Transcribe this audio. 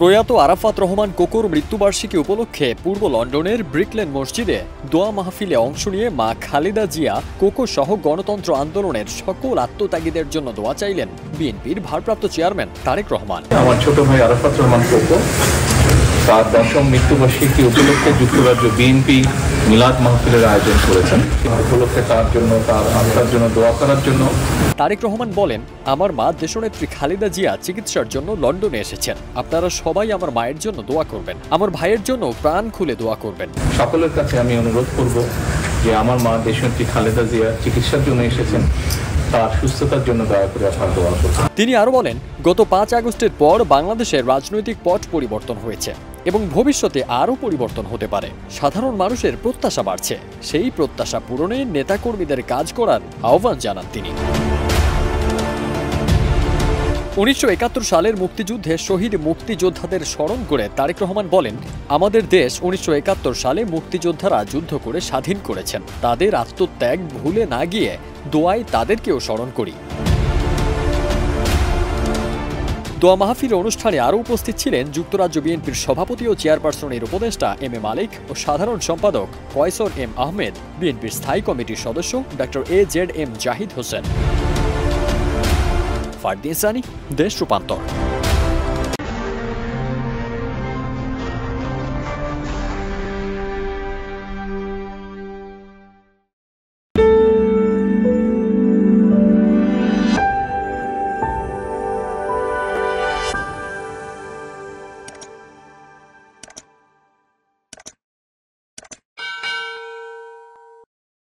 প্রয়াত আরাফাত রহমান কোকোর মৃত্যুবার্ষিকী উপলক্ষে পূর্ব লন্ডনের ব্রিকলেন মসজিদে দোয়া মাহফিলে অংশ নিয়ে মা খালেদা জিয়া কোকো সহ গণতন্ত্র আন্দোলনের সকল আত্মত্যাগীদের জন্য দোয়া চাইলেন বিএনপির ভারপ্রাপ্ত চেয়ারম্যান তারেক রহমান। আমার ছোট ভাই আরাফাত রহমান কোকো তার 10ম মৃত্যুবার্ষিকী উপলক্ষে যুক্তরাজ্য বিএনপি মিলাদ মাহফিলের আয়োজন করেছেন। উপলক্ষে তার জন্য, তার আত্মার জন্য দোয়া করার জন্য। তারেক রহমান বলেন, আমার মা দেশনেত্রী খালেদা জিয়া চিকিৎসার জন্য লন্ডনে এসেছেন। আপনারা সবাই আমার মায়ের জন্য দোয়া করবেন, আমার ভাইয়ের জন্য প্রাণ খুলে দোয়া করবেন। সকলের কাছে আমি অনুরোধ করব যে আমার মা দেশনেত্রী খালেদা জিয়া চিকিৎসার জন্য এসেছেন, তার সুস্থতার জন্য দয়া করে আপনারা দোয়া করবেন। তিনি আরো বলেন, গত 5 আগস্টের পর বাংলাদেশের রাজনৈতিক পট পরিবর্তন হয়েছে এবং ভবিষ্যতে আরও পরিবর্তন হতে পারে। সাধারণ মানুষের প্রত্যাশা বাড়ছে, সেই প্রত্যাশা পূরণে নেতাকর্মীদের কাজ করার আহ্বান জানান তিনি। 1971 সালের মুক্তিযুদ্ধে শহীদ মুক্তিযোদ্ধাদের স্মরণ করে তারেক রহমান বলেন, আমাদের দেশ 1971 সালে মুক্তিযোদ্ধারা যুদ্ধ করে স্বাধীন করেছেন। তাদের আত্মত্যাগ ভুলে না গিয়ে দোয়ায় তাদেরকেও স্মরণ করি। দোয়া মাহফিল অনুষ্ঠানে আরও উপস্থিত ছিলেন যুক্তরাজ্য বিএনপির সভাপতি ও চেয়ারপারসনের উপদেষ্টা এম এ মালিক ও সাধারণ সম্পাদক কয়সর এম আহমেদ, বিএনপির স্থায়ী কমিটির সদস্য ডক্টর AZM জাহিদ হোসেন। ফারদিন সানি, দেশ রূপান্তর।